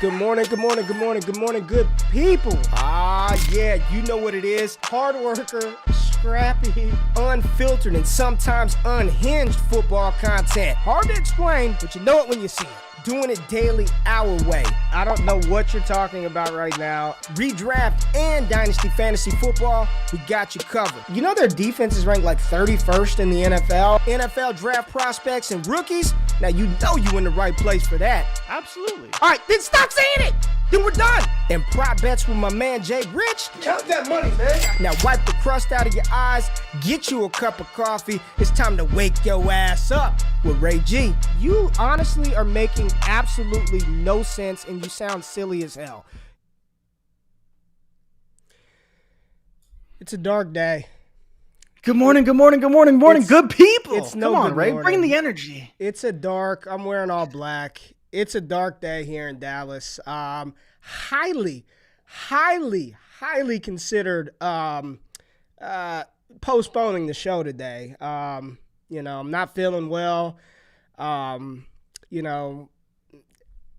Good morning, good morning, good morning, good morning, good people. Yeah, you know what it is. Hard worker, scrappy, unfiltered, and sometimes unhinged football content. Hard to explain, but you know it when you see it. Doing it daily, our way. I don't know what you're talking about right now. Redraft and Dynasty Fantasy Football, we got you covered. You know their defense is ranked like 31st in the NFL? NFL draft prospects and rookies? Now you know you in the right place for that. Absolutely. All right, then stop saying it. Then we're done. And prop bets with my man Jay Rich. Count that money, man. Now wipe the crust out of your eyes. Get you a cup of coffee. It's time to wake your ass up with Ray G. You honestly are making absolutely no sense and you sound silly as hell. It's a dark day. Good morning, good morning, good morning, morning, good people. It's no Come on, good Ray. morning. Bring the energy. It's a dark, I'm wearing all black. It's a dark day here in Dallas. Highly considered postponing the show today. I'm not feeling well. I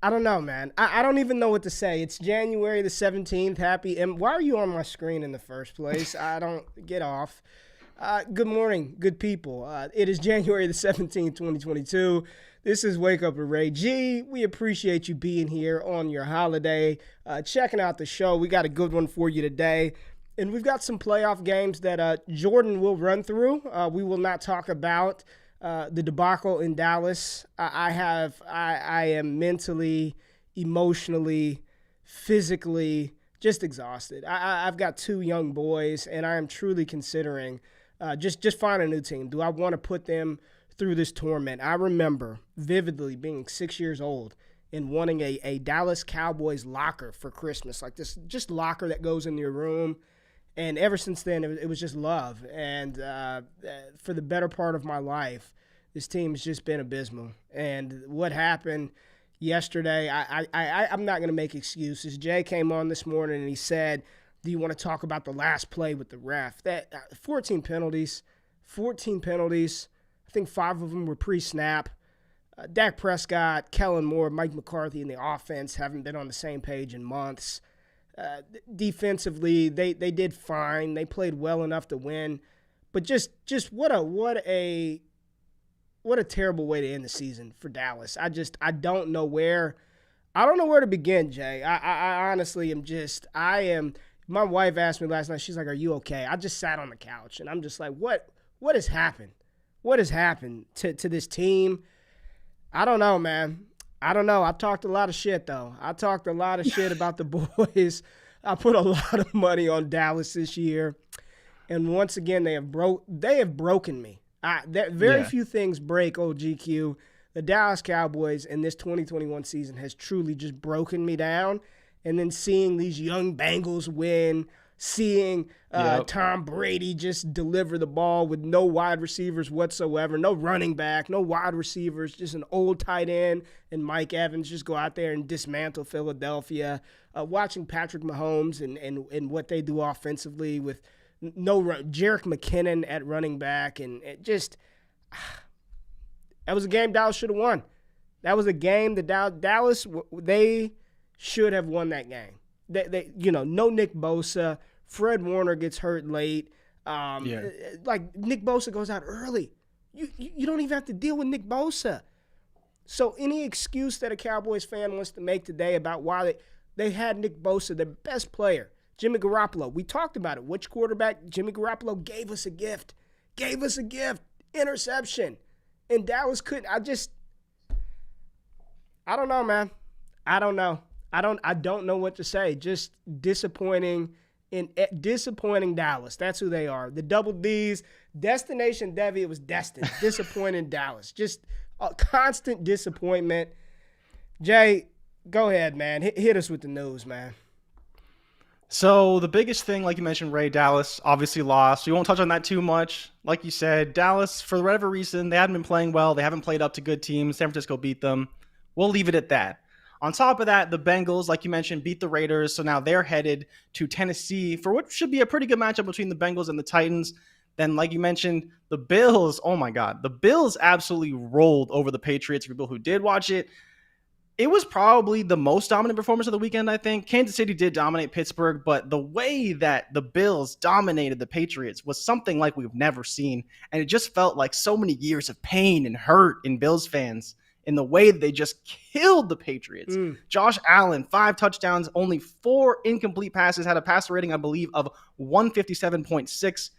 don't know, man. I don't even know what to say. It's January the 17th. Why are you on my screen in the first place? I don't get off. Good morning, good people. It is January the 17th, 2022. This is Wake Up with Ray G. We appreciate you being here on your holiday, checking out the show. We got a good one for you today. And we've got some playoff games that Jordan will run through. We will not talk about the debacle in Dallas. I am mentally, emotionally, physically just exhausted. I've got two young boys, and I am truly considering just find a new team. Do I want to put them through this torment? I remember vividly being 6 years old and wanting a Dallas Cowboys locker for Christmas, like this just locker that goes in your room. And ever since then, it was just love. And for the better part of my life, this team has just been abysmal. And what happened yesterday, I'm not going to make excuses. Jay came on this morning and he said, do you want to talk about the last play with the ref? That 14 penalties. I think 5 of them were pre-snap. Dak Prescott, Kellen Moore, Mike McCarthy, and the offense haven't been on the same page in months. Defensively, they did fine. They played well enough to win. But just what a terrible way to end the season for Dallas. I don't know where to begin, Jay. I honestly am my wife asked me last night, she's like, are you okay? I just sat on the couch and I'm just like, what has happened? What has happened to this team? I don't know, man. I don't know. I've talked a lot of shit, though. I talked a lot of shit about the boys. I put a lot of money on Dallas this year. And once again, they have broken me. Very few things break RayGQue. The Dallas Cowboys in this 2021 season has truly just broken me down. And then seeing these young Bengals win, seeing Tom Brady just deliver the ball with no wide receivers whatsoever, no running back, no wide receivers, just an old tight end and Mike Evans just go out there and dismantle Philadelphia. Watching Patrick Mahomes and what they do offensively with Jerick McKinnon at running back, and it just that was a game Dallas should have won. That was a game that Dallas they should have won that game. They no Nick Bosa. Fred Warner gets hurt late. Like Nick Bosa goes out early. You don't even have to deal with Nick Bosa. So any excuse that a Cowboys fan wants to make today about why they had Nick Bosa, their best player, Jimmy Garoppolo. We talked about it. Which quarterback? Jimmy Garoppolo gave us a gift. Interception. And Dallas couldn't. I don't know, man. I don't know. I don't know what to say. Just disappointing Dallas. That's who they are. The double D's, Destination Devi, it was destined. Disappointing Dallas. Just a constant disappointment. Jay, go ahead, man. Hit us with the news, man. So the biggest thing, like you mentioned, Ray, Dallas obviously lost. We won't touch on that too much. Like you said, Dallas, for whatever reason, they haven't been playing well. They haven't played up to good teams. San Francisco beat them. We'll leave it at that. On top of that, the Bengals, like you mentioned, beat the Raiders, so now they're headed to Tennessee for what should be a pretty good matchup between the Bengals and the Titans. Then, like you mentioned, the Bills, oh my God, the Bills absolutely rolled over the Patriots. For people who did watch it, It was probably the most dominant performance of the weekend, I think. Kansas City did dominate Pittsburgh, but the way that the Bills dominated the Patriots was something like we've never seen. And it just felt like so many years of pain and hurt in Bills fans in the way that they just killed the Patriots. Josh Allen, 5 touchdowns, only 4 incomplete passes, had a passer rating, I believe, of 157.6.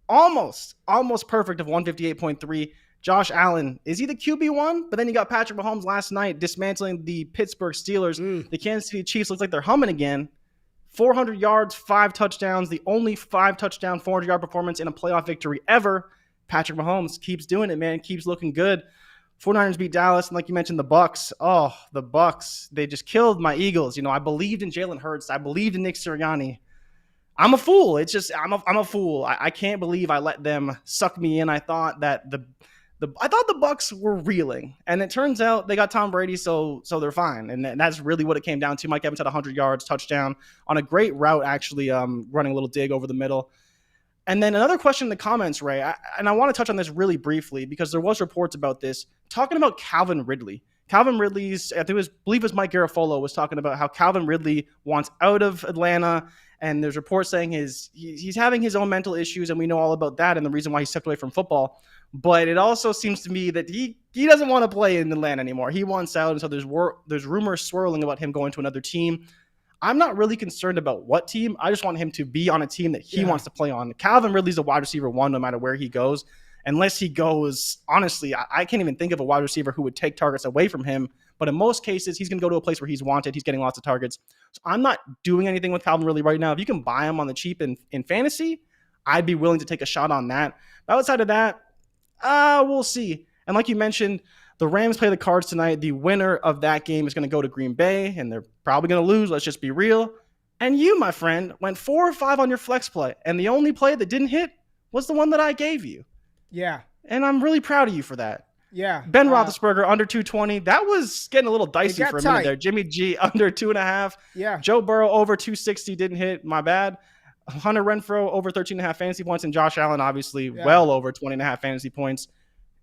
Almost perfect of 158.3. Josh Allen, is he the QB1? But then you got Patrick Mahomes last night dismantling the Pittsburgh Steelers. The Kansas City Chiefs look like they're humming again. 400 yards, 5 touchdowns, the only 5-touchdown, 400-yard performance in a playoff victory ever. Patrick Mahomes keeps doing it, man. Keeps looking good. 49ers beat Dallas, and like you mentioned, the Bucs. Oh, the Bucs. They just killed my Eagles. You know, I believed in Jalen Hurts. I believed in Nick Sirianni. I'm a fool. It's just I'm a fool. I can't believe I let them suck me in. I thought that the Bucs were reeling, and it turns out they got Tom Brady, so they're fine, and that's really what it came down to. Mike Evans had 100 yards, touchdown on a great route, actually running a little dig over the middle. And then another question in the comments, Ray, and I want to touch on this really briefly because there was reports about this, talking about Calvin Ridley. Calvin Ridley's, I believe it was Mike Garafolo was talking about how Calvin Ridley wants out of Atlanta, and there's reports saying he's having his own mental issues, and we know all about that and the reason why he stepped away from football. But it also seems to me that he doesn't want to play in Atlanta anymore. He wants out, and so there's rumors swirling about him going to another team. I'm not really concerned about what team. I just want him to be on a team that he wants to play on. Calvin Ridley's a wide receiver 1 no matter where he goes. Unless he goes, honestly, I can't even think of a wide receiver who would take targets away from him. But in most cases, he's going to go to a place where he's wanted. He's getting lots of targets. So I'm not doing anything with Calvin Ridley right now. If you can buy him on the cheap in fantasy, I'd be willing to take a shot on that. But outside of that, we'll see. And like you mentioned, the Rams play the Cards tonight. The winner of that game is going to go to Green Bay, and they're probably going to lose. Let's just be real. And you, my friend, went 4 or 5 on your flex play, and the only play that didn't hit was the one that I gave you. Yeah. And I'm really proud of you for that. Yeah. Ben Roethlisberger under 220. That was getting a little dicey for a minute there. Jimmy G under 2.5. Yeah. Joe Burrow over 260 didn't hit. My bad. Hunter Renfrow over 13.5 fantasy points, and Josh Allen obviously well over 20.5 fantasy points.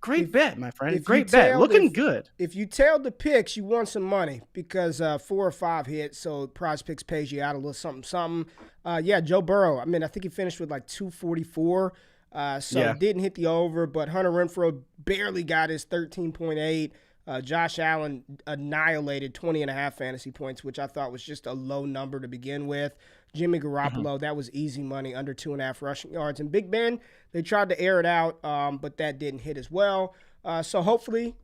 Great bet, my friend. Great bet. Looking good. If you tailed the picks, you won some money because 4 or 5 hit, so Prize Picks pays you out a little something. Joe Burrow. I mean, I think he finished with like 244. Didn't hit the over, but Hunter Renfrow barely got his 13.8. Josh Allen annihilated 20.5 fantasy points, which I thought was just a low number to begin with. Jimmy Garoppolo, that was easy money, under 2.5 rushing yards. And Big Ben, they tried to air it out, but that didn't hit as well. So hopefully,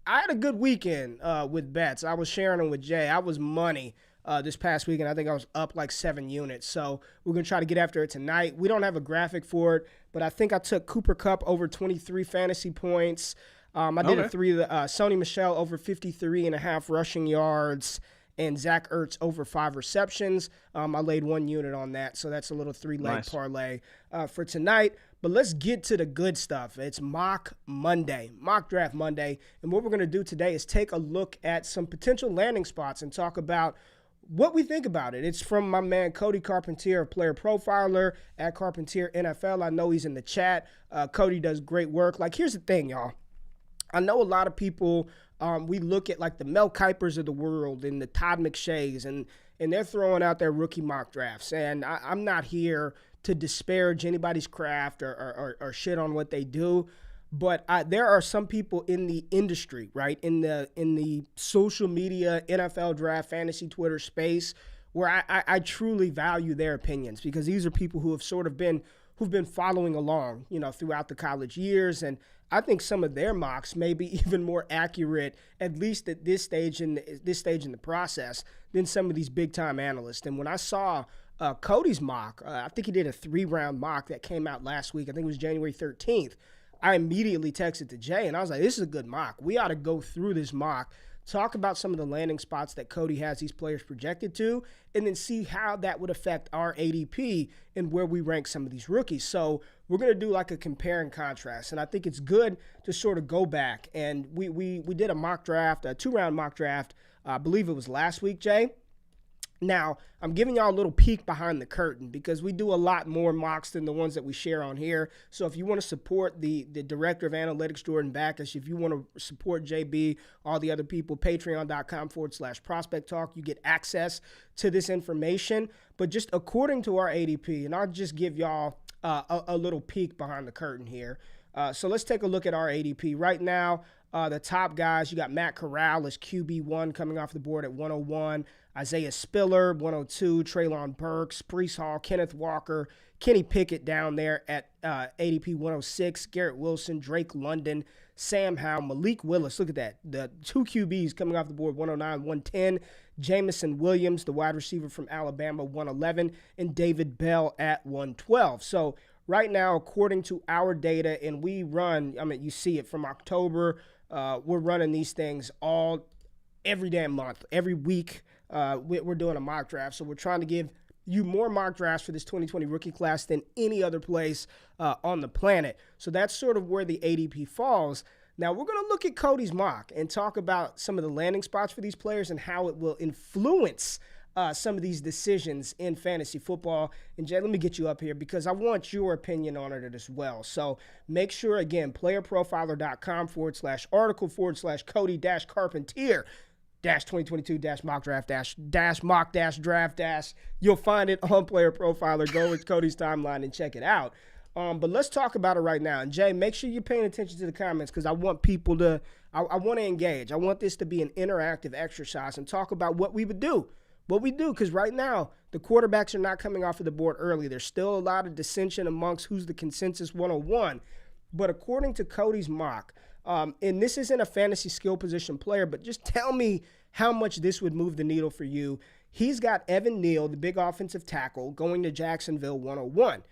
I had a good weekend with bets. I was sharing them with Jay. I was money this past weekend. I think I was up like 7 units. So we're going to try to get after it tonight. We don't have a graphic for it, but I think I took Cooper Kupp over 23 fantasy points. I did a 3. Sony Michel over 53.5 rushing yards, and Zach Ertz over 5 receptions. I laid 1 unit on that, so that's a little 3-leg parlay for tonight. But let's get to the good stuff. It's Mock Draft Monday, and what we're going to do today is take a look at some potential landing spots and talk about what we think about it. It's from my man Cody Carpentier, Player Profiler at Carpentier NFL. I know he's in the chat. Cody does great work. Like, here's the thing, y'all. I know a lot of people, we look at like the Mel Kipers of the world and the Todd McShays, and they're throwing out their rookie mock drafts. And I'm not here to disparage anybody's craft or shit on what they do. But there are some people in the industry, right, in the social media, NFL draft, fantasy Twitter space, where I truly value their opinions, because these are people who have sort of who've been following along, throughout the college years. And I think some of their mocks may be even more accurate, at least at this stage in the process, than some of these big time analysts. And when I saw Cody's mock, I think he did a 3-round mock that came out last week. I think it was January 13th. I immediately texted to Jay, and I was like, this is a good mock. We ought to go through this mock, talk about some of the landing spots that Cody has these players projected to, and then see how that would affect our ADP and where we rank some of these rookies. So we're going to do like a compare and contrast, and I think it's good to sort of go back. And we did a mock draft, a 2-round mock draft, I believe it was last week, Jay. Now, I'm giving y'all a little peek behind the curtain because we do a lot more mocks than the ones that we share on here. So if you want to support the director of analytics, Jordan Backus, if you want to support JB, all the other people, patreon.com/prospect talk, you get access to this information. But just according to our ADP, and I'll just give y'all a little peek behind the curtain here. So let's take a look at our ADP. Right now, the top guys, you got Matt Corral as QB1 coming off the board at 101. Isaiah Spiller, 102. Treylon Burks, Breece Hall, Kenneth Walker, Kenny Pickett down there at ADP 106. Garrett Wilson, Drake London, Sam Howell, Malik Willis. Look at that. The two QBs coming off the board, 109, 110. Jameson Williams, the wide receiver from Alabama, 111. And David Bell at 112. So right now, according to our data, and we run, I mean, you see it from October, we're running these things every damn month, every week. We're doing a mock draft, so we're trying to give you more mock drafts for this 2020 rookie class than any other place on the planet. So that's sort of where the ADP falls. Now we're going to look at Cody's mock and talk about some of the landing spots for these players and how it will influence some of these decisions in fantasy football. And Jay, let me get you up here because I want your opinion on it as well. So make sure, again, playerprofiler.com/article/Cody-Carpentier. -2022 mock draft mock draft. You'll find it on Player Profiler. Go with Cody's timeline and check it out. But let's talk about it right now. And Jay, make sure you're paying attention to the comments because I want people to, I want to engage. I want this to be an interactive exercise and talk about what we would do. Because right now, the quarterbacks are not coming off of the board early. There's still a lot of dissension amongst who's the consensus 101. But according to Cody's mock, and this isn't a fantasy skill position player, but just tell me how much this would move the needle for you. He's got Evan Neal, the big offensive tackle, going to Jacksonville 101.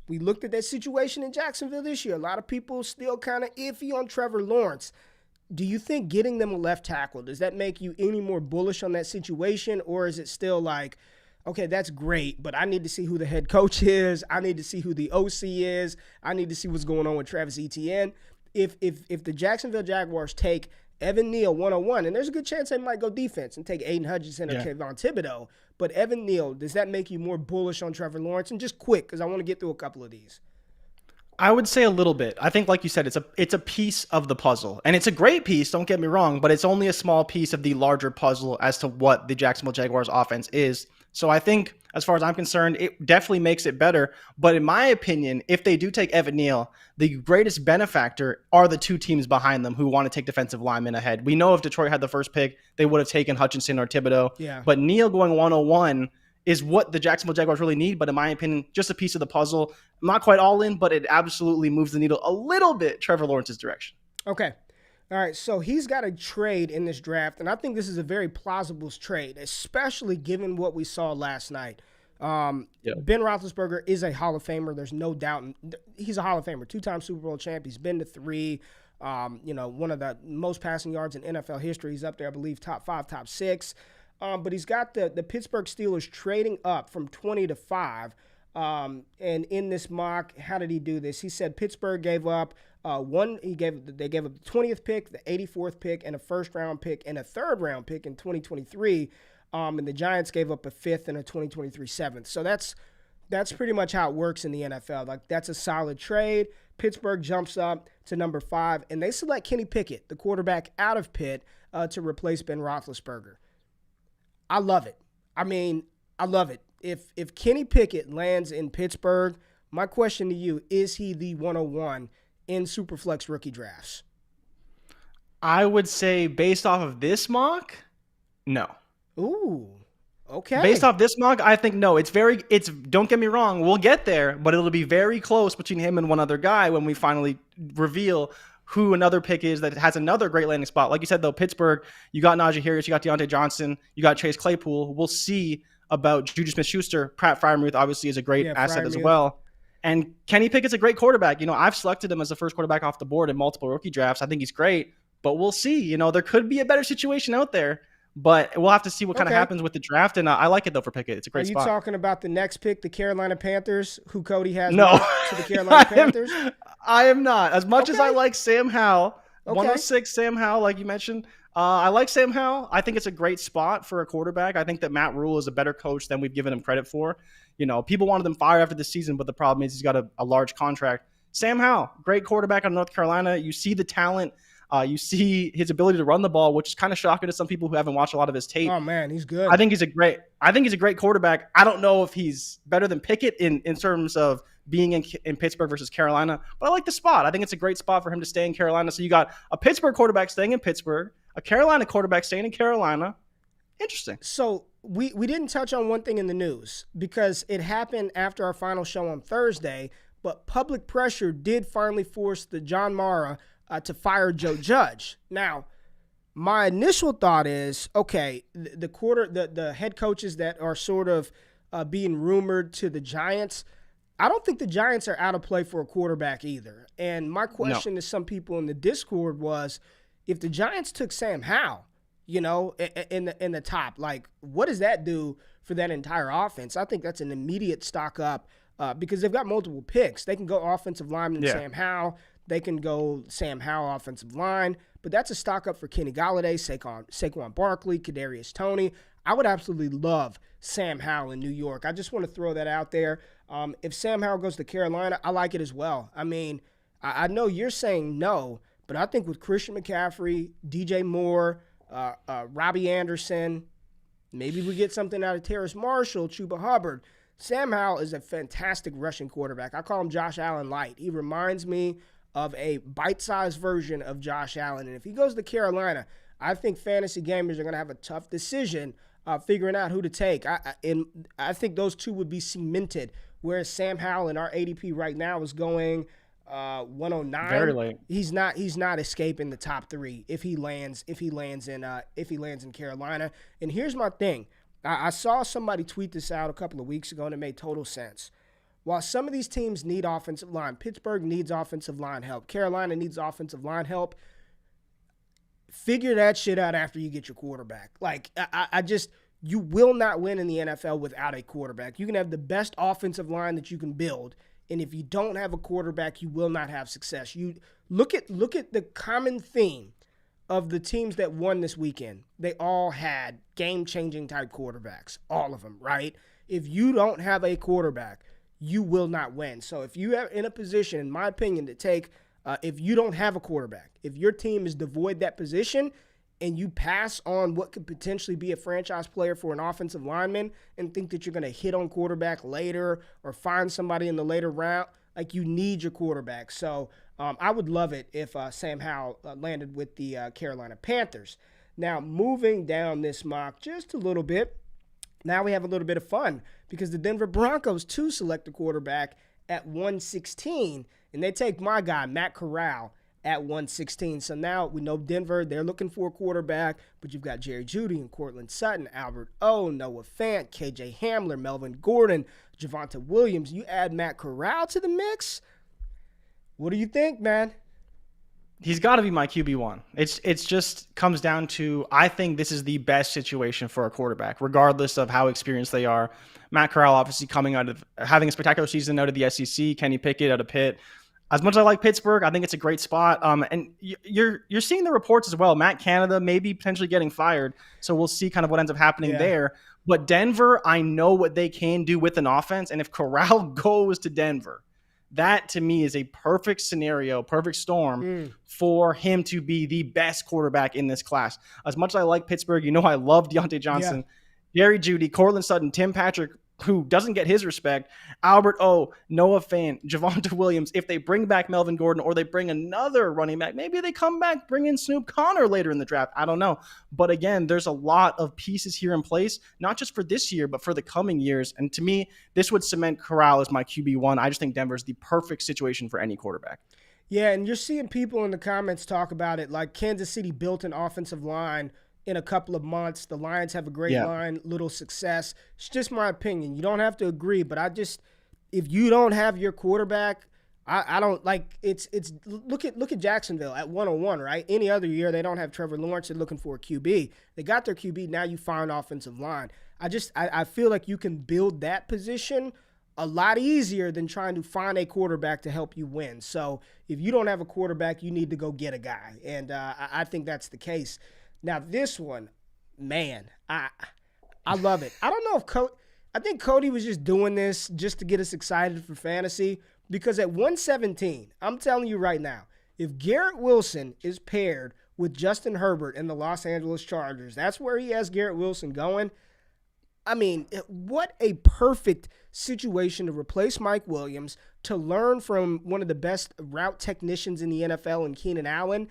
We looked at that situation in Jacksonville this year. A lot of people still kind of iffy on Trevor Lawrence. Do you think getting them a left tackle, does that make you any more bullish on that situation? Or is it still like, okay, that's great, but I need to see who the head coach is. I need to see who the OC is. I need to see what's going on with Travis Etienne. If the Jacksonville Jaguars take Evan Neal 101, and there's a good chance they might go defense and take Aiden Hutchinson or Kayvon Thibodeau, but Evan Neal, does that make you more bullish on Trevor Lawrence? And just quick, because I want to get through a couple of these. I would say a little bit. I think, like you said, it's a piece of the puzzle. And it's a great piece, don't get me wrong, but it's only a small piece of the larger puzzle as to what the Jacksonville Jaguars offense is. So I think, as far as I'm concerned, it definitely makes it better. But in my opinion, if they do take Evan Neal, the greatest benefactor are the two teams behind them who want to take defensive linemen ahead. We know if Detroit had the first pick, they would have taken Hutchinson or Thibodeau. Yeah. But Neal going 101 is what the Jacksonville Jaguars really need. But in my opinion, just a piece of the puzzle. I'm not quite all in, but it absolutely moves the needle a little bit Trevor Lawrence's direction. Okay. All right, so he's got a trade in this draft, and I think this is a very plausible trade, especially given what we saw last night. Ben Roethlisberger is a Hall of Famer. There's no doubt. He's a Hall of Famer, two-time Super Bowl champ. He's been to 3. One of the most passing yards in NFL history. He's up there, I believe, top 5, top 6. But he's got the Pittsburgh Steelers trading up from 20 to 5. And in this mock, how did he do this? He said Pittsburgh gave up they gave up the 20th pick, the 84th pick, and a first-round pick and a third-round pick in 2023. And the Giants gave up a 5th and a 2023 7th. So that's pretty much how it works in the NFL. Like, that's a solid trade. Pittsburgh jumps up to number 5, and they select Kenny Pickett, the quarterback out of Pitt, to replace Ben Roethlisberger. I love it. I mean, I love it. If Kenny Pickett lands in Pittsburgh, my question to you, is he the 101 in Superflex rookie drafts? I would say based off of this mock, no. Ooh, okay. Based off this mock, I think no. Don't get me wrong, we'll get there, but it'll be very close between him and one other guy when we finally reveal who another pick is that has another great landing spot. Like you said, though, Pittsburgh, you got Najee Harris, you got Deontay Johnson, you got Chase Claypool. We'll see about Juju Smith-Schuster. Pratt Freiermuth obviously is a great asset as well. And Kenny Pickett's a great quarterback. I've selected him as the first quarterback off the board in multiple rookie drafts. I think he's great, but we'll see. There could be a better situation out there, but we'll have to see what kind of happens with the draft. And I like it, though, for Pickett. It's a great spot. Are you talking about the next pick, the Carolina Panthers, who Cody has no. to the Carolina Panthers? I am not. As much as I like Sam Howell, 106 Sam Howell, like you mentioned, I like Sam Howell. I think it's a great spot for a quarterback. I think that Matt Rule is a better coach than we've given him credit for. People wanted him fired after the season, but the problem is he's got a large contract. Sam Howell, great quarterback out of North Carolina. You see the talent. You see his ability to run the ball, which is kind of shocking to some people who haven't watched a lot of his tape. Oh man, he's good. I think he's a great quarterback. I don't know if he's better than Pickett in terms of being in Pittsburgh versus Carolina, but I like the spot. I think it's a great spot for him to stay in Carolina. So you got a Pittsburgh quarterback staying in Pittsburgh, a Carolina quarterback staying in Carolina. Interesting. So we didn't touch on one thing in the news because it happened after our final show on Thursday, but public pressure did finally force the John Mara to fire Joe Judge. Now, my initial thought is, okay, the head coaches that are sort of being rumored to the Giants, I don't think the Giants are out of play for a quarterback either. And my question to some people in the Discord was, if the Giants took Sam Howell, in the top, like, what does that do for that entire offense? I think that's an immediate stock up because they've got multiple picks. They can go offensive lineman Sam Howell. They can go Sam Howell offensive line. But that's a stock up for Kenny Golladay, Saquon Barkley, Kadarius Toney. I would absolutely love Sam Howell in New York. I just want to throw that out there. If Sam Howell goes to Carolina, I like it as well. I mean, I know you're saying no, but I think with Christian McCaffrey, DJ Moore, Robbie Anderson, maybe we get something out of Terrace Marshall, Chuba Hubbard. Sam Howell is a fantastic rushing quarterback. I call him Josh Allen light. He reminds me of a bite-sized version of Josh Allen. And if he goes to Carolina, I think fantasy gamers are going to have a tough decision figuring out who to take. I think those two would be cemented, whereas Sam Howell in our ADP right now is going 109. Very late. He's not escaping the top three if he lands in Carolina. And here's my thing. I saw somebody tweet this out a couple of weeks ago, and it made total sense. While some of these teams need offensive line, Pittsburgh needs offensive line help, Carolina needs offensive line help, figure that shit out after you get your quarterback. Like, you will not win in the NFL without a quarterback. You can have the best offensive line that you can build, and if you don't have a quarterback, you will not have success. You look at the common theme of the teams that won this weekend. They all had game-changing type quarterbacks, all of them, right? If you don't have a quarterback, you will not win. So if you are in a position, in my opinion, to take, if you don't have a quarterback, if your team is devoid that position and you pass on what could potentially be a franchise player for an offensive lineman and think that you're going to hit on quarterback later or find somebody in the later round, like, you need your quarterback. So I would love it if Sam Howell landed with the Carolina Panthers. Now, moving down this mock just a little bit, now we have a little bit of fun because the Denver Broncos too select a quarterback at 116, and they take my guy, Matt Corral, at 116. So now we know Denver, they're looking for a quarterback, but you've got Jerry Jeudy and Cortland Sutton, Albert O, Noah Fant, KJ Hamler, Melvin Gordon, Javonte Williams. You add Matt Corral to the mix. What do you think, man? He's got to be my QB1. It's just comes down to, I think this is the best situation for a quarterback, regardless of how experienced they are. Matt Corral obviously coming out of having a spectacular season out of the SEC. Kenny Pickett out of Pitt. As much as I like Pittsburgh, I think it's a great spot. And you're seeing the reports as well. Matt Canada maybe potentially getting fired, so we'll see kind of what ends up happening there. But Denver, I know what they can do with an offense, and if Corral goes to Denver, that to me is a perfect scenario, perfect storm for him to be the best quarterback in this class. As much as I like Pittsburgh, I love Deontay Johnson, Jerry Jeudy, Cortland Sutton, Tim Patrick, who doesn't get his respect, Albert O, Noah Fant, Javonte Williams. If they bring back Melvin Gordon or they bring another running back, maybe they come back, bring in Snoop Connor later in the draft. I don't know. But again, there's a lot of pieces here in place, not just for this year, but for the coming years. And to me, this would cement Corral as my QB1. I just think Denver's the perfect situation for any quarterback. Yeah, and you're seeing people in the comments talk about it like Kansas City built an offensive line in a couple of months. The Lions have a great line, little success. It's just my opinion. You don't have to agree, but if you don't have your quarterback, I don't like it's look at Jacksonville at 101, right? Any other year they don't have Trevor Lawrence, they're looking for a QB. They got their QB, now you find offensive line. I feel like you can build that position a lot easier than trying to find a quarterback to help you win. So if you don't have a quarterback, you need to go get a guy. And I think that's the case. Now this one, man, I love it. I don't know if I think Cody was just doing this just to get us excited for fantasy, because at 117, I'm telling you right now, if Garrett Wilson is paired with Justin Herbert and the Los Angeles Chargers, that's where he has Garrett Wilson going. I mean, what a perfect situation to replace Mike Williams, to learn from one of the best route technicians in the NFL in Keenan Allen.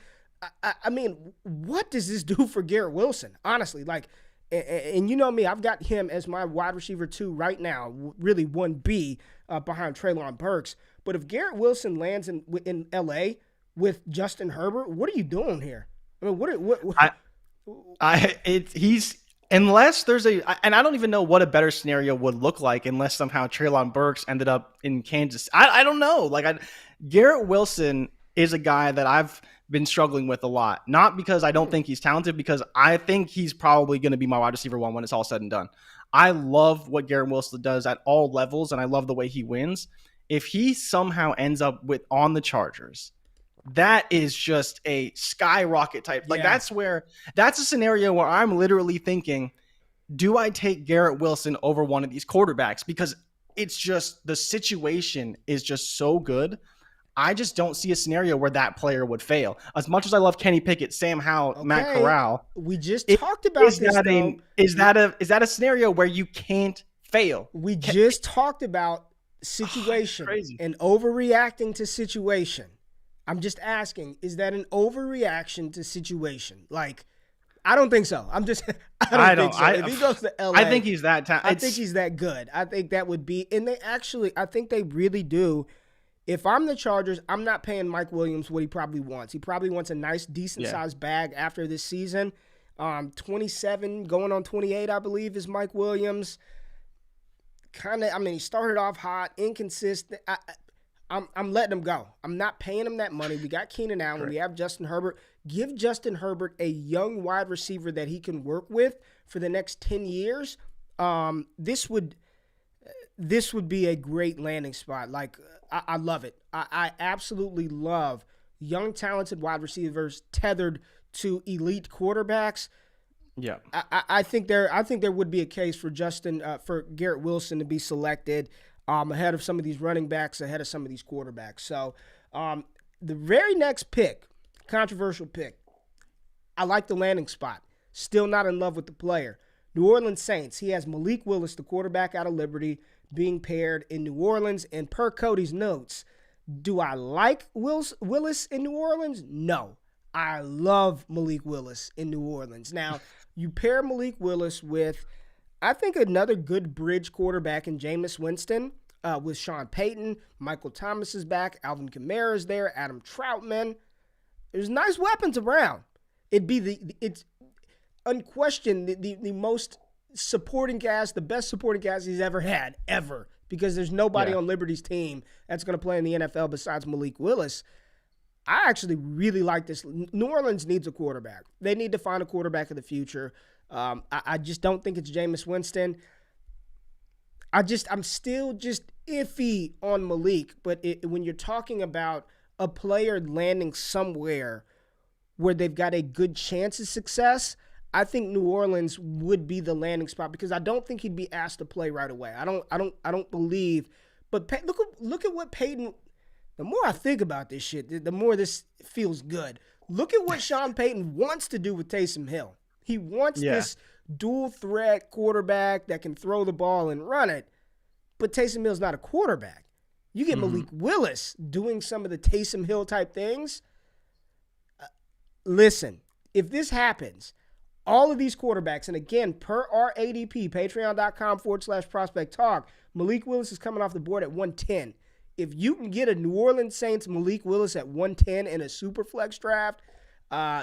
I mean, what does this do for Garrett Wilson? Honestly, like, and you know me, I've got him as my wide receiver 2 right now, really 1B behind Treylon Burks. But if Garrett Wilson lands in L.A. with Justin Herbert, what are you doing here? I mean, he's unless there's and I don't even know what a better scenario would look like unless somehow Treylon Burks ended up in Kansas. I don't know. Garrett Wilson is a guy that I've been struggling with a lot. Not because I don't think he's talented, because I think he's probably going to be my wide receiver 1 when it's all said and done. I love what Garrett Wilson does at all levels, and I love the way he wins. If he somehow ends up on the Chargers, that is just a skyrocket type. That's a scenario where I'm literally thinking, do I take Garrett Wilson over one of these quarterbacks? Because it's just, the situation is just so good. I just don't see a scenario where that player would fail. As much as I love Kenny Pickett, Sam Howell, okay, Matt Corral, we just talked about this. Is that a scenario where you can't fail? We just talked about situation and overreacting to situation. I'm just asking, is that an overreaction to situation? Like, I don't think so. I don't think so. If he goes to LA, I think he's that talented. I think he's that good. I think that would be, and I think they really do. If I'm the Chargers, I'm not paying Mike Williams what he probably wants. He probably wants a nice, decent-sized bag after this season. 27, going on 28, I believe, is Mike Williams. He started off hot, inconsistent. I'm letting him go. I'm not paying him that money. We got Keenan Allen. Correct. We have Justin Herbert. Give Justin Herbert a young wide receiver that he can work with for the next 10 years. This would be a great landing spot. Like, I love it. I absolutely love young, talented wide receivers tethered to elite quarterbacks. Yeah, I think there would be a case for for Garrett Wilson to be selected ahead of some of these running backs, ahead of some of these quarterbacks. So the very next pick, controversial pick, I like the landing spot. Still not in love with the player. New Orleans Saints. He has Malik Willis, the quarterback out of Liberty, being paired in New Orleans. And per Cody's notes, do I like Willis in New Orleans? No. I love Malik Willis in New Orleans. Now, you pair Malik Willis with, I think, another good bridge quarterback in Jameson Winston, with Sean Payton. Michael Thomas is back. Alvin Kamara's there. Adam Troutman. There's nice weapons around. It's unquestioned the most supporting cast, the best supporting cast he's ever had, ever. Because there's nobody on Liberty's team that's going to play in the NFL besides Malik Willis. I actually really like this. New Orleans needs a quarterback. They need to find a quarterback of the future. I just don't think it's Jameis Winston. I'm still just iffy on Malik. But when you're talking about a player landing somewhere where they've got a good chance of success, I think New Orleans would be the landing spot, because I don't think he'd be asked to play right away. I don't believe. But look at what Peyton. The more I think about this shit, the more this feels good. Look at what Sean Payton wants to do with Taysom Hill. He wants this dual threat quarterback that can throw the ball and run it. But Taysom Hill's not a quarterback. You get Malik Willis doing some of the Taysom Hill type things. Listen, if this happens, all of these quarterbacks, and again, per our ADP, patreon.com/prospect talk, Malik Willis is coming off the board at 110. If you can get a New Orleans Saints Malik Willis at 110 in a super flex draft,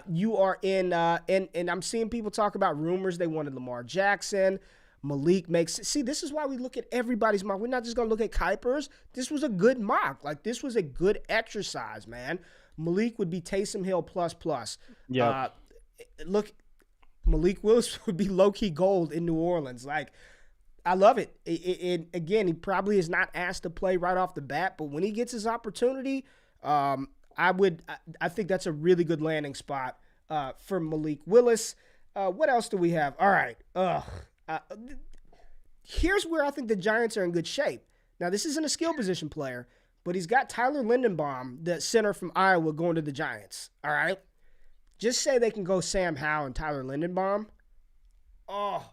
you are in, and I'm seeing people talk about rumors they wanted Lamar Jackson. Malik this is why we look at everybody's mock. We're not just going to look at Kuiper's. This was a good mock. Like, this was a good exercise, man. Malik would be Taysom Hill plus. Yeah. Look, Malik Willis would be low-key gold in New Orleans. Like, I love it. Again, he probably is not asked to play right off the bat, but when he gets his opportunity, I think that's a really good landing spot for Malik Willis. What else do we have? All right. Here's where I think the Giants are in good shape. Now, this isn't a skill position player, but he's got Tyler Linderbaum, the center from Iowa, going to the Giants. All right? Just say they can go Sam Howell and Tyler Linderbaum. Oh,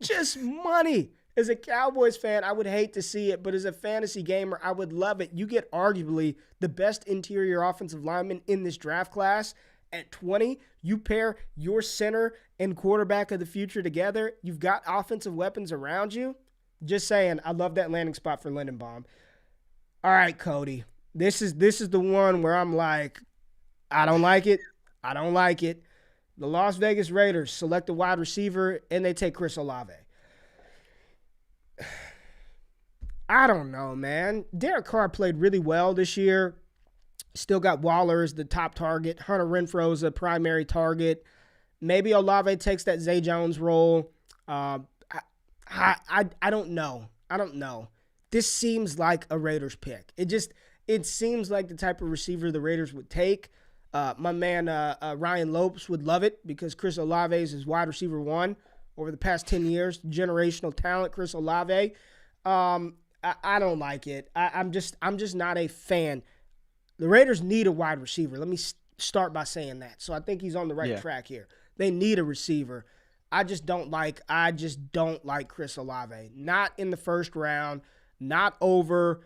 just money. As a Cowboys fan, I would hate to see it, but as a fantasy gamer, I would love it. You get arguably the best interior offensive lineman in this draft class. At 20, you pair your center and quarterback of the future together. You've got offensive weapons around you. Just saying, I love that landing spot for Linderbaum. All right, Cody. This is the one where I'm like, I don't like it. I don't like it. The Las Vegas Raiders select a wide receiver, and they take Chris Olave. I don't know, man. Derek Carr played really well this year. Still got Waller as the top target. Hunter Renfrow a primary target. Maybe Olave takes that Zay Jones role. I don't know. I don't know. This seems like a Raiders pick. It seems like the type of receiver the Raiders would take. My man Ryan Lopes would love it because Chris Olave is his wide receiver one over the past 10 years. Generational talent, Chris Olave. I don't like it. I'm just not a fan. The Raiders need a wide receiver. Let me start by saying that. So I think he's on the right track here. They need a receiver. I just don't like Chris Olave. Not in the first round. Not over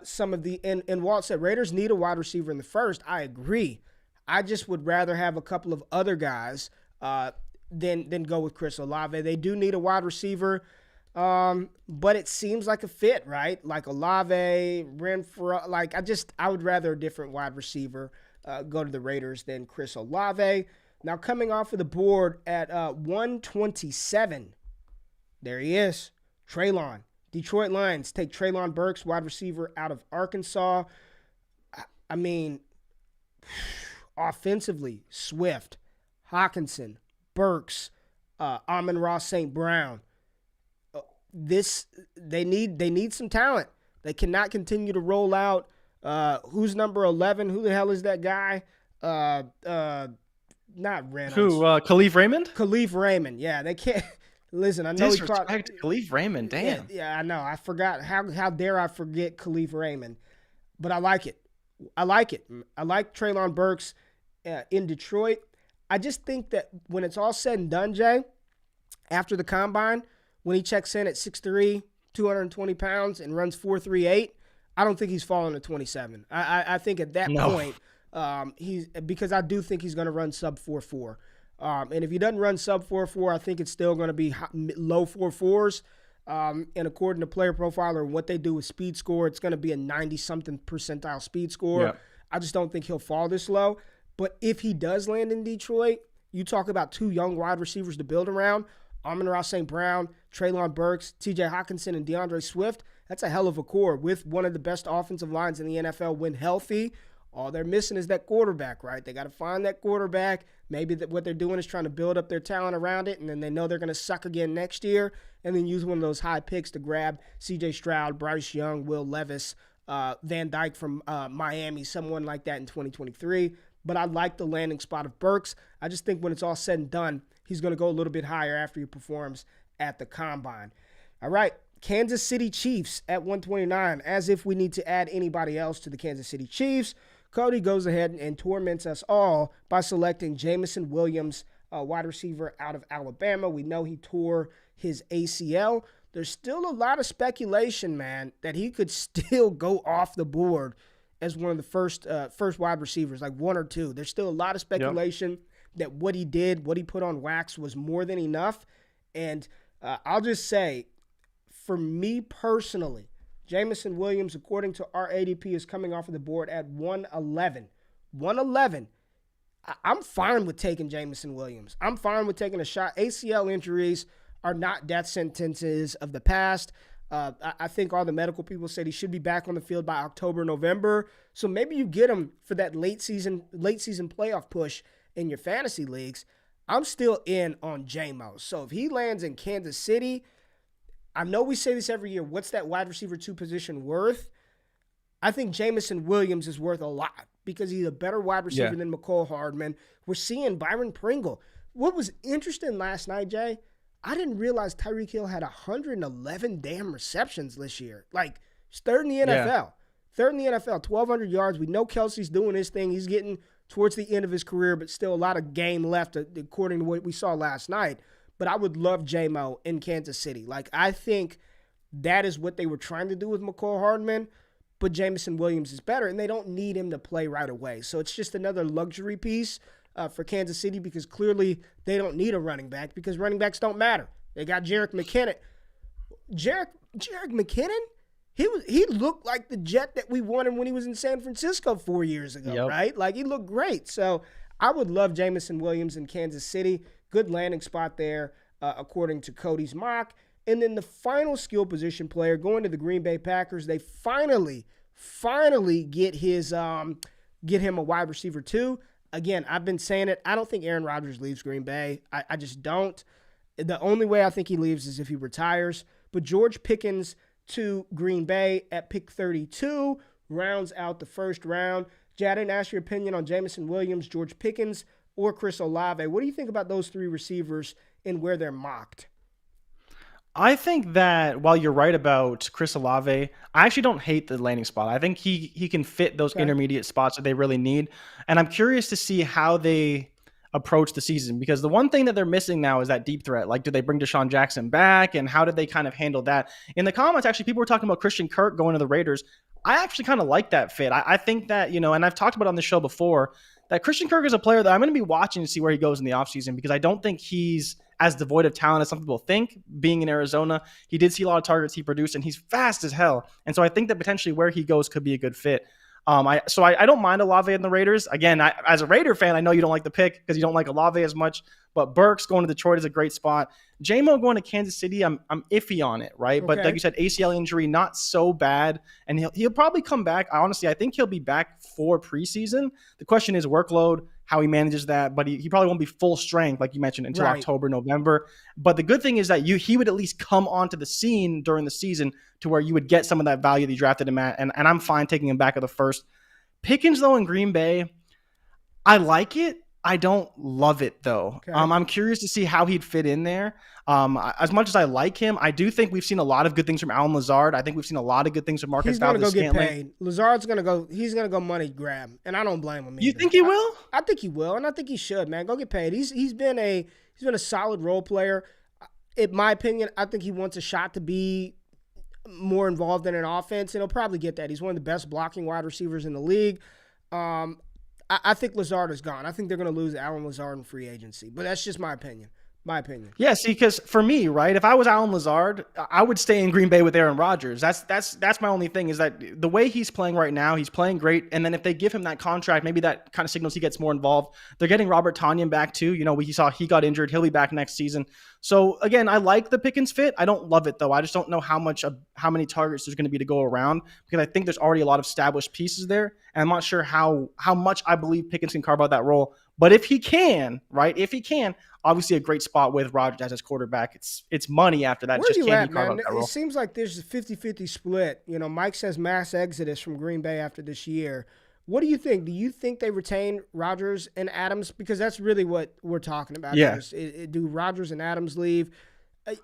some of the and Walt said Raiders need a wide receiver in the first. I agree. I just would rather have a couple of other guys than go with Chris Olave. They do need a wide receiver. But it seems like a fit, right? Like Olave, Renfrow. I would rather a different wide receiver go to the Raiders than Chris Olave. Now, coming off of the board at 127, there he is, Treylon. Detroit Lions take Treylon Burks, wide receiver out of Arkansas. I mean, offensively, Swift, Hockenson, Burks, Amon-Ra St. Brown. They need some talent. They cannot continue to roll out. Who's number 11? Who the hell is that guy? Not Reynolds. Who? Khalif Raymond? Khalif Raymond. Yeah, they can't. Listen, I know disrespect Khalif Raymond. Damn. Yeah, I know. I forgot. How dare I forget Khalif Raymond? But I like it. I like Treylon Burks in Detroit. I just think that when it's all said and done, Jay, after the combine, when he checks in at 6'3", 220 pounds, and runs 4.38, I don't think he's falling to 27. I think at that point, because I do think he's going to run sub 4.4. And if he doesn't run sub 4.4, I think it's still going to be low 4.4s. And according to Player Profiler and what they do with speed score, it's going to be a 90-something percentile speed score. Yeah. I just don't think he'll fall this low. But if he does land in Detroit, you talk about two young wide receivers to build around, Amon-Ra St. Brown, Treylon Burks, T.J. Hockenson, and DeAndre Swift. That's a hell of a core with one of the best offensive lines in the NFL when healthy. All they're missing is that quarterback, right? They got to find that quarterback. Maybe what they're doing is trying to build up their talent around it, and then they know they're going to suck again next year, and then use one of those high picks to grab C.J. Stroud, Bryce Young, Will Levis, Van Dyke from Miami, someone like that in 2023. But I like the landing spot of Burks. I just think when it's all said and done, he's going to go a little bit higher after he performs at the Combine. All right, Kansas City Chiefs at 129. As if we need to add anybody else to the Kansas City Chiefs, Cody goes ahead and torments us all by selecting Jameson Williams, a wide receiver out of Alabama. We know he tore his ACL. There's still a lot of speculation, man, that he could still go off the board as one of the first wide receivers, like one or two. There's still a lot of speculation that what he did, what he put on wax was more than enough. And I'll just say, for me personally, Jameson Williams, according to our ADP, is coming off of the board at 111. 111. I'm fine with taking Jameson Williams. I'm fine with taking a shot. ACL injuries are not death sentences of the past. I think all the medical people said he should be back on the field by October, November. So maybe you get him for that late season playoff push in your fantasy leagues. I'm still in on J-Mo. So if he lands in Kansas City, I know we say this every year, what's that wide receiver 2 position worth? I think Jameson Williams is worth a lot because he's a better wide receiver than McCole Hardman. We're seeing Byron Pringle. What was interesting last night, Jay, I didn't realize Tyreek Hill had 111 damn receptions this year. Like, he's third in the NFL. Yeah. Third in the NFL, 1,200 yards. We know Kelsey's doing his thing. He's getting towards the end of his career, but still a lot of game left according to what we saw last night. But I would love J-Mo in Kansas City. Like, I think that is what they were trying to do with McCole Hardman, but Jameson Williams is better, and they don't need him to play right away. So it's just another luxury piece for Kansas City because clearly they don't need a running back because running backs don't matter. They got Jerick McKinnon. Jerick McKinnon? He looked like the Jet that we wanted when he was in San Francisco 4 years ago, right? Like, he looked great. So I would love Jameson Williams in Kansas City. Good landing spot there, according to Cody's mock. And then the final skill position player going to the Green Bay Packers. They finally get him a wide receiver too. Again, I've been saying it. I don't think Aaron Rodgers leaves Green Bay. I just don't. The only way I think he leaves is if he retires. But George Pickens to Green Bay at pick 32 rounds out the first round. Jay, I didn't ask your opinion on Jameson Williams, George Pickens, or Chris Olave. What do you think about those three receivers and where they're mocked? I think that while you're right about Chris Olave, I actually don't hate the landing spot. I think he can fit those intermediate spots that they really need. And I'm curious to see how they approach the season because the one thing that they're missing now is that deep threat. Like, do they bring Deshaun Jackson back and how did they kind of handle that? In the comments, actually, people were talking about Christian Kirk going to the Raiders. I actually kind of like that fit. I think that, and I've talked about on the show before, that Christian Kirk is a player that I'm going to be watching to see where he goes in the offseason because I don't think he's as devoid of talent as some people think. Being in Arizona, he did see a lot of targets he produced, and he's fast as hell. And so I think that potentially where he goes could be a good fit. I don't mind Olave in the Raiders. Again, as a Raider fan, I know you don't like the pick because you don't like Olave as much, but Burks going to Detroit is a great spot. J-Mo going to Kansas City, I'm iffy on it, right? Okay. But like you said, ACL injury, not so bad, and he'll probably come back. I think he'll be back for preseason. The question is workload, how he manages that, but he probably won't be full strength, like you mentioned, until October, November. But the good thing is that he would at least come onto the scene during the season to where you would get some of that value that you drafted him at, and I'm fine taking him back at the first. Pickens, though, in Green Bay, I like it. I don't love it, though. Okay. I'm curious to see how he'd fit in there. As much as I like him, I do think we've seen a lot of good things from Allen Lazard. I think we've seen a lot of good things from Marcus Valdez-Scantling. He's going to go get paid. Lazard's going to go. He's going to go money grab, and I don't blame him either. You think he will? I think he will, and I think he should, man. Go get paid. He's been a solid role player. In my opinion, I think he wants a shot to be more involved in an offense, and he'll probably get that. He's one of the best blocking wide receivers in the league. I think Lazard is gone. I think they're going to lose Allen Lazard in free agency, but that's just my opinion. Yeah, see, because for me, right, if I was Allen Lazard, I would stay in Green Bay with Aaron Rodgers. That's my only thing is that the way he's playing right now, he's playing great. And then if they give him that contract, maybe that kind of signals he gets more involved. They're getting Robert Tonyan back too. We saw he got injured. He'll be back next season. So again, I like the Pickens fit. I don't love it though. I just don't know how many targets there's going to be to go around because I think there's already a lot of established pieces there. And I'm not sure how much I believe Pickens can carve out that role. But if he can, obviously a great spot with Rodgers as his quarterback. It's money after that. Where just can he carve out that role? It seems like there's a 50-50 split. Mike says mass exodus from Green Bay after this year. What do you think? Do you think they retain Rodgers and Adams? Because that's really what we're talking about. Yeah. Do Rodgers and Adams leave?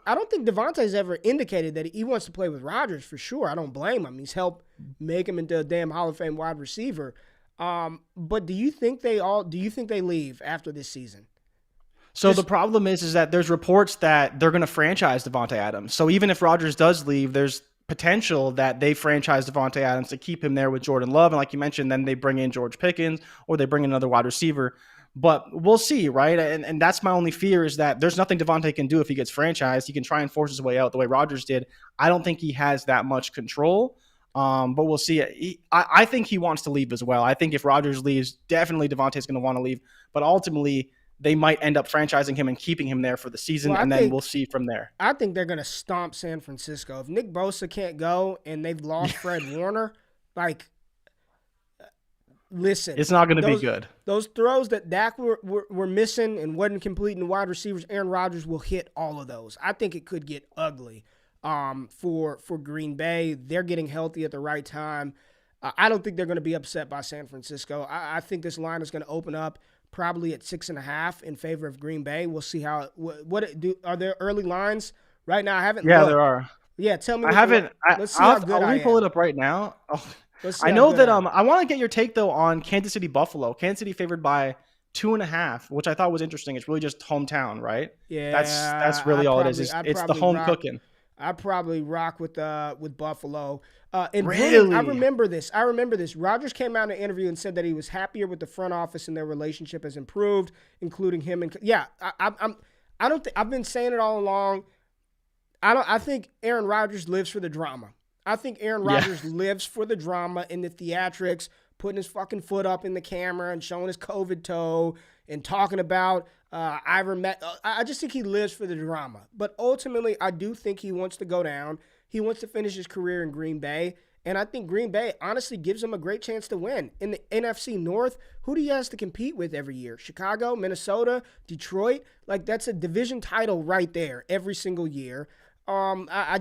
I don't think Devontae's ever indicated that he wants to play with Rodgers for sure. I don't blame him. He's helped make him into a damn Hall of Fame wide receiver. But do you think they leave after this season? So the problem is that there's reports that they're going to franchise Devontae Adams. So even if Rodgers does leave, there's potential that they franchise Devontae Adams to keep him there with Jordan Love. And like you mentioned, then they bring in George Pickens or they bring in another wide receiver. But we'll see, right? And that's my only fear is that there's nothing Devontae can do if he gets franchised. He can try and force his way out the way Rodgers did. I don't think he has that much control. But we'll see. I think he wants to leave as well. I think if Rodgers leaves, definitely Devontae's going to want to leave. But ultimately, they might end up franchising him and keeping him there for the season, then we'll see from there. I think they're going to stomp San Francisco. If Nick Bosa can't go and they've lost Fred Warner, listen. It's not going to be good. Those throws that Dak were missing and wasn't completing the wide receivers, Aaron Rodgers will hit all of those. I think it could get ugly for Green Bay. They're getting healthy at the right time. I don't think they're going to be upset by San Francisco. I think this line is going to open up probably at 6.5 in favor of Green Bay. We'll see how are there early lines right now? I haven't. Yeah, looked. There are. Yeah, tell me. I haven't. Let's see how good Let me pull it up right now. I know that. I want to get your take though on Kansas City Buffalo. Kansas City favored by 2.5, which I thought was interesting. It's really just hometown, right? Yeah, that's really all it is. It's the home cooking. I'd probably rock with Buffalo. And really? I remember this. Rodgers came out in an interview and said that he was happier with the front office and their relationship has improved, including him. And I don't think I've been saying it all along. I think Aaron Rodgers lives for the drama. I think Aaron Rodgers lives for the drama and the theatrics, putting his fucking foot up in the camera and showing his COVID toe and talking about I just think he lives for the drama. But ultimately, I do think he wants to go down. He wants to finish his career in Green Bay. And I think Green Bay honestly gives him a great chance to win. In the NFC North, who do he has to compete with every year? Chicago, Minnesota, Detroit? Like, that's a division title right there every single year. I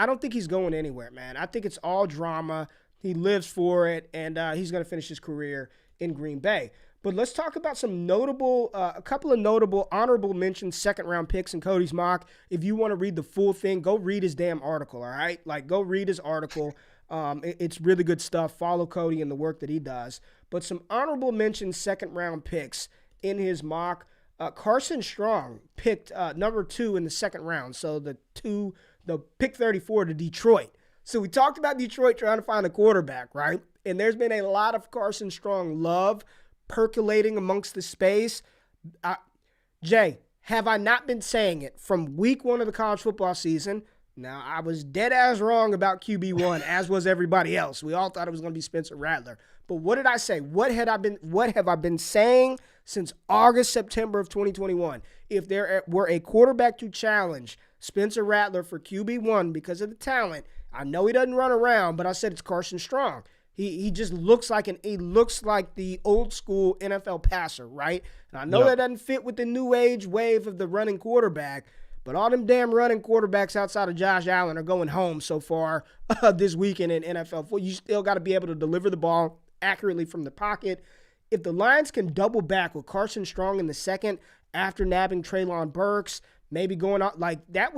don't think he's going anywhere, man. I think it's all drama. He lives for it, and he's going to finish his career in Green Bay. But let's talk about a couple of notable honorable mentions, second-round picks in Cody's mock. If you want to read the full thing, go read his damn article, all right? Like, go read his article. It's really good stuff. Follow Cody and the work that he does. But some honorable mentions, second-round picks in his mock. Carson Strong picked number 2 in the second round, so the pick 34 to Detroit. So we talked about Detroit trying to find a quarterback, right? And there's been a lot of Carson Strong love percolating amongst the space. Jay, have I not been saying it from week 1 of the college football season? Now, I was dead ass wrong about QB1, as was everybody else. We all thought it was going to be Spencer Rattler. But what did I say? What have I been saying since August, September of 2021? If there were a quarterback to challenge Spencer Rattler for QB1 because of the talent, I know he doesn't run around, but I said it's Carson Strong. He just looks like the old school NFL passer, right? And I know that doesn't fit with the new age wave of the running quarterback, but all them damn running quarterbacks outside of Josh Allen are going home so far this weekend in NFL football. You still got to be able to deliver the ball accurately from the pocket. If the Lions can double back with Carson Strong in the second after nabbing Treylon Burks, maybe going out like that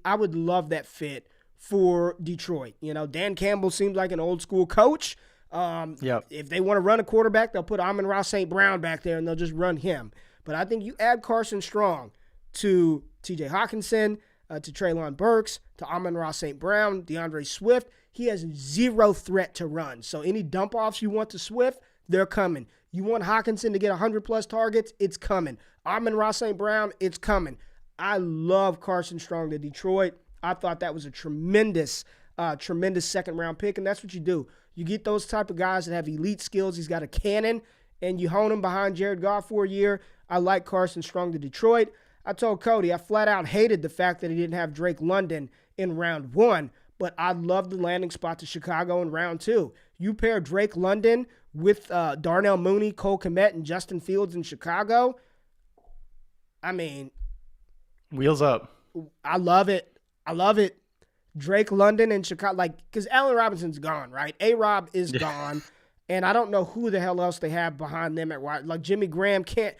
I would love that fit for Detroit. You know, Dan Campbell seems like an old school coach. If they want to run a quarterback, they'll put Amon-Ra St. Brown back there and they'll just run him. But I think you add Carson Strong to TJ Hawkinson, to Treylon Burks, to Amon-Ra St. Brown, DeAndre Swift. He has zero threat to run. So any dump offs you want to Swift, they're coming. You want Hawkinson to get 100-plus targets, it's coming. Amon-Ra St. Brown, it's coming. I love Carson Strong to Detroit. I thought that was a tremendous second-round pick, and that's what you do. You get those type of guys that have elite skills. He's got a cannon, and you hone him behind Jared Goff for a year. I like Carson Strong to Detroit. I told Cody I flat out hated the fact that he didn't have Drake London in round 1, but I love the landing spot to Chicago in round 2. You pair Drake London with Darnell Mooney, Cole Kmet, and Justin Fields in Chicago. I mean, wheels up. I love it. Drake London and Chicago, because Allen Robinson's gone, right? A-Rob is gone, and I don't know who the hell else they have behind them at wide. Like Jimmy Graham can't.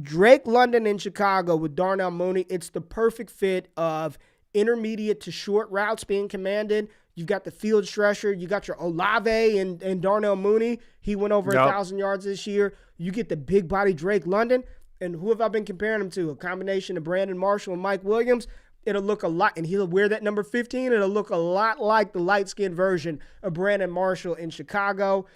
Drake London in Chicago with Darnell Mooney, it's the perfect fit of intermediate to short routes being commanded. You've got the field stretcher. You got your Olave and Darnell Mooney. He went over 1,000 yards this year. You get the big body Drake London. And who have I been comparing him to? A combination of Brandon Marshall and Mike Williams. It'll look a lot, and he'll wear that number 15. It'll look a lot like the light-skinned version of Brandon Marshall in Chicago.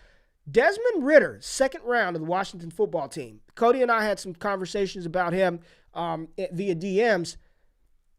Desmond Ridder, second round of the Washington football team. Cody and I had some conversations about him via DMs.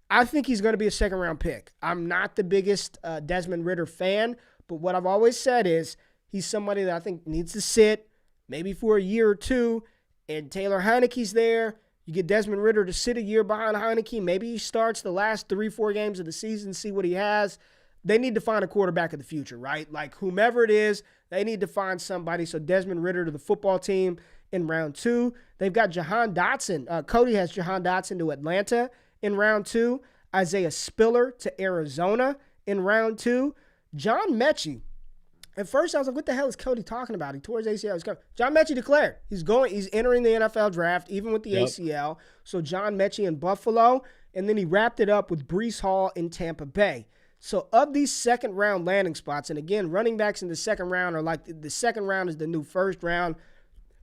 I think he's going to be a second-round pick. I'm not the biggest Desmond Ridder fan, but what I've always said is he's somebody that I think needs to sit maybe for a year or two, and Taylor Heineke's there. You get Desmond Ridder to sit a year behind Heineke. Maybe he starts the last 3-4 games of the season, see what he has. They need to find a quarterback of the future, right? Like whomever it is, they need to find somebody. So Desmond Ridder to the football team in round 2. They've got Jahan Dotson. Cody has Jahan Dotson to Atlanta in round 2. Isaiah Spiller to Arizona in round 2. John Mechie At first, I was like, what the hell is Cody talking about? He tore his ACL. He's coming. John Mechie declared he's entering the NFL draft, even with the ACL. So John Mechie in Buffalo, and then he wrapped it up with Breece Hall in Tampa Bay. So of these second-round landing spots, and again, running backs in the second round are like the second round is the new first round.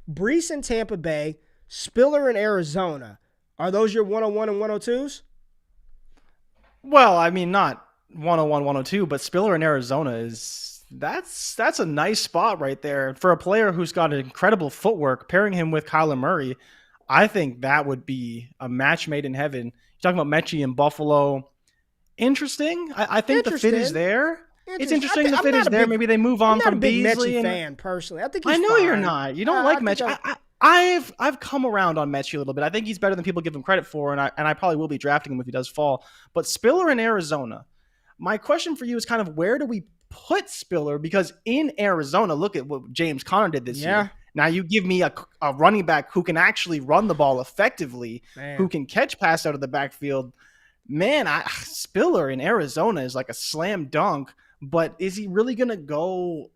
Breece in Tampa Bay, Spiller in Arizona. Are those your 101 and 102s? Well, I mean, not 101, 102, but Spiller in Arizona that's a nice spot right there. For a player who's got incredible footwork, pairing him with Kyler Murray, I think that would be a match made in heaven. You're talking about Mechie in Buffalo. Interesting. I think the fit is there. It's interesting the fit is there. Maybe they move on from Beasley. I'm not a big Mechie fan, personally. I think he's I know fine. You're not. You don't like Mechie. I've come around on Mechie a little bit. I think he's better than people give him credit for, and I probably will be drafting him if he does fall. But Spiller in Arizona, my question for you is kind of where do we put Spiller? Because in Arizona, look at what James Conner did this year. Now you give me a running back who can actually run the ball effectively, who can catch pass out of the backfield. Man, Spiller in Arizona is like a slam dunk, but is he really going to go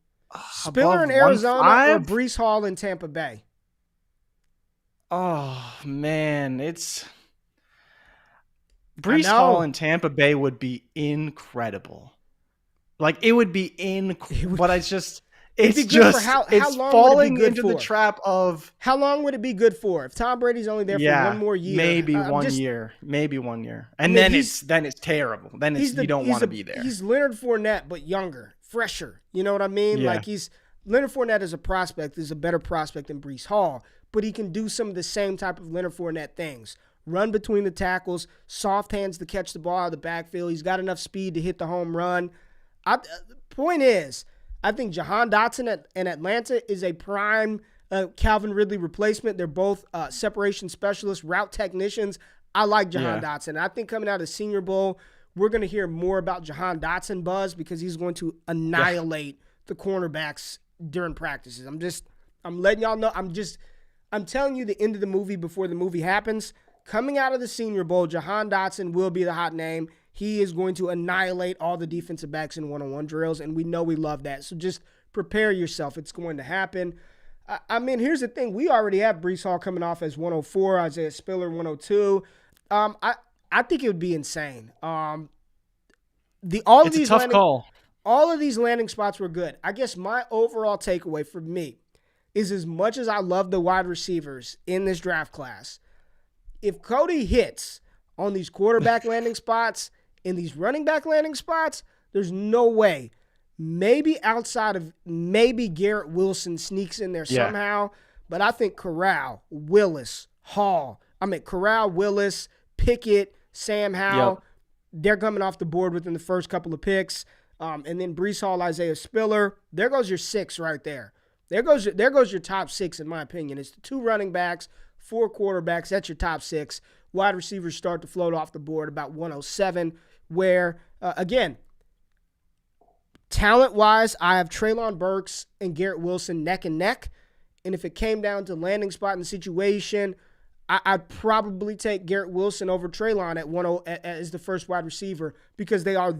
Spiller in Arizona or Breece Hall in Tampa Bay? Oh, man, it's Breece Hall in Tampa Bay would be incredible. Like, it would be incredible, but it's falling into the trap of how long would it be good for? If Tom Brady's only there for one more year, maybe 1 year, and then it's terrible. Then you don't want to be there. He's Leonard Fournette, but younger, fresher. You know what I mean? Yeah. Like Leonard Fournette is a better prospect than Breece Hall, but he can do some of the same type of Leonard Fournette things. Run between the tackles, soft hands to catch the ball out of the backfield. He's got enough speed to hit the home run. Point is, I think Jahan Dotson in Atlanta is a prime Calvin Ridley replacement. They're both separation specialists, route technicians. I like Jahan Dotson. I think coming out of the Senior Bowl, we're going to hear more about Jahan Dotson buzz because he's going to annihilate the cornerbacks during practices. I'm letting y'all know. I'm telling you the end of the movie before the movie happens. Coming out of the Senior Bowl, Jahan Dotson will be the hot name. He is going to annihilate all the defensive backs in one-on-one drills, and we know we love that. So just prepare yourself. It's going to happen. I mean, here's the thing. We already have Breece Hall coming off as 104, Isaiah Spiller 102. I think it would be insane. It's a tough call. All of these landing spots were good. I guess my overall takeaway for me is as much as I love the wide receivers in this draft class, if Cody hits on these quarterback landing spots, in these running back landing spots, there's no way. Maybe outside of Garrett Wilson sneaks in there somehow, but I think Corral, Willis, Pickett, Sam Howell, they're coming off the board within the first couple of picks. And then Breece Hall, Isaiah Spiller. There goes your six right there. There goes your top six, in my opinion. It's the 2 running backs, 4 quarterbacks. That's your top 6. Wide receivers start to float off the board about 107, where, again, talent-wise, I have Treylon Burks and Garrett Wilson neck and neck. And if it came down to landing spot and situation, I'd probably take Garrett Wilson over Treylon at as the first wide receiver because they are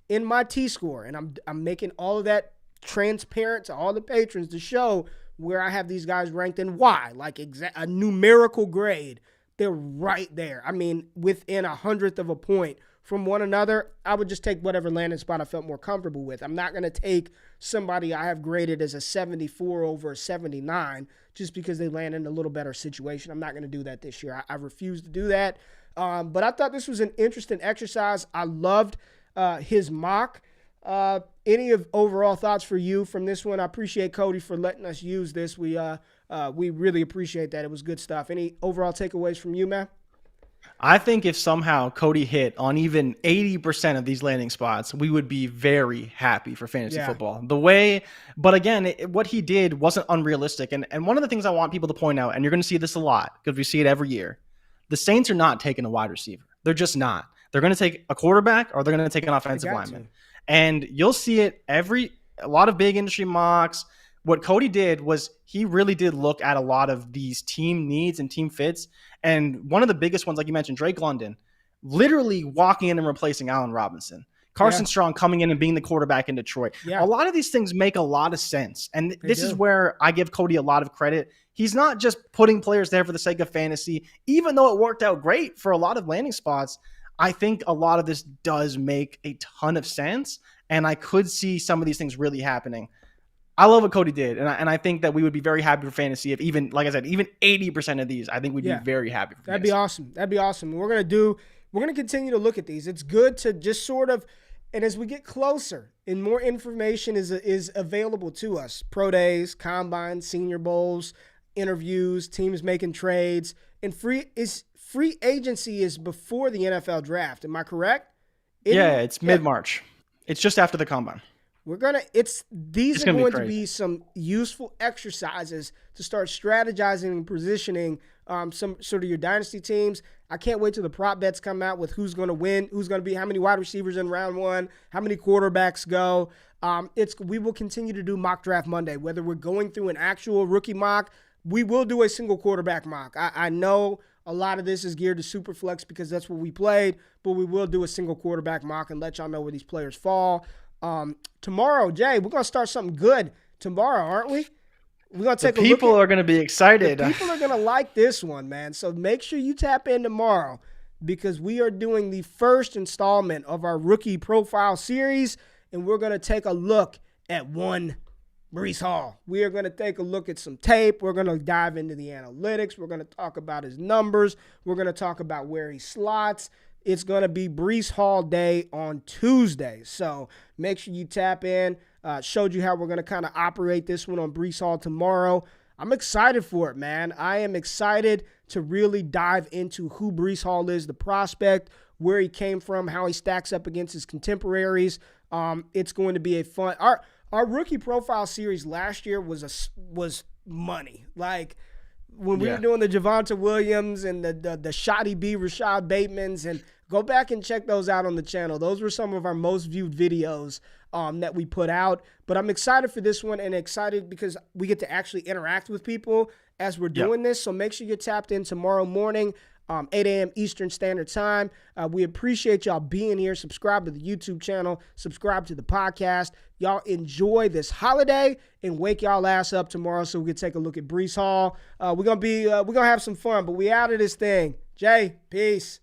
in my T-score, and I'm making all of that transparent to all the patrons to show where I have these guys ranked and why, like a numerical grade. They're right there. I mean, within 100th of a point from one another. I would just take whatever landing spot I felt more comfortable with. I'm not going to take somebody I have graded as a 74 over a 79 just because they land in a little better situation. I'm not going to do that this year. I refuse to do that. But I thought this was an interesting exercise. I loved his mock. Any of overall thoughts for you from this one? I appreciate Cody for letting us use this. We really appreciate that. It was good stuff. Any overall takeaways from you, man? I think if somehow Cody hit on even 80% of these landing spots, we would be very happy for fantasy football. But again, what he did wasn't unrealistic. And one of the things I want people to point out, and you're going to see this a lot because we see it every year, the Saints are not taking a wide receiver. They're just not. They're going to take a quarterback or they're going to take an offensive lineman. And you'll see it a lot of big industry mocks. What Cody did was he really did look at a lot of these team needs and team fits. And one of the biggest ones, like you mentioned, Drake London, literally walking in and replacing Allen Robinson. Carson Strong coming in and being the quarterback in Detroit. Yeah. A lot of these things make a lot of sense. And this is do. where I give Cody a lot of credit. He's not just putting players there for the sake of fantasy, even though it worked out great for a lot of landing spots. I think a lot of this does make a ton of sense, and I could see some of these things really happening. I love what Cody did, and I think that we would be very happy for fantasy if even, like I said, even 80% of these, I think we'd be very happy for fantasy. That'd be awesome. That'd be awesome. We're going to continue to look at these. It's good to just sort of, and as we get closer and more information is available to us, pro days, combines, senior bowls, interviews, teams making trades, and free agency is before the NFL draft. Am I correct? It's mid-March. It's just after the combine. These are going to be some useful exercises to start strategizing and positioning some sort of your dynasty teams. I can't wait till the prop bets come out with who's going to win, who's going to be, how many wide receivers in round one, how many quarterbacks go. We will continue to do mock draft Monday, whether we're going through an actual rookie mock. We will do a single quarterback mock. I know a lot of this is geared to Superflex because that's what we played, but we will do a single quarterback mock and let y'all know where these players fall. Tomorrow, Jay, we're going to start something good tomorrow, aren't we? We're going to take a look. People are going to be excited. People are going to like this one, man. So make sure you tap in tomorrow because we are doing the first installment of our rookie profile series, and we're going to take a look at one Breece Hall. We are going to take a look at some tape. We're going to dive into the analytics. We're going to talk about his numbers. We're going to talk about where he slots. It's going to be Breece Hall Day on Tuesday. So make sure you tap in. Showed you how we're going to kind of operate this one on Breece Hall tomorrow. I'm excited for it, man. I am excited to really dive into who Breece Hall is, the prospect, where he came from, how he stacks up against his contemporaries. It's going to be a fun. Our rookie profile series last year was money. Like when we were doing the Javonte Williams and the Shoddy B. Rashad Batemans, and go back and check those out on the channel. Those were some of our most viewed videos that we put out. But I'm excited for this one and excited because we get to actually interact with people as we're doing this. So make sure you're tapped in tomorrow morning, 8 a.m. Eastern Standard Time. We appreciate y'all being here. Subscribe to the YouTube channel. Subscribe to the podcast. Y'all enjoy this holiday and wake y'all ass up tomorrow so we can take a look at Breece Hall. We're gonna have some fun, but we out of this thing. Jay, peace.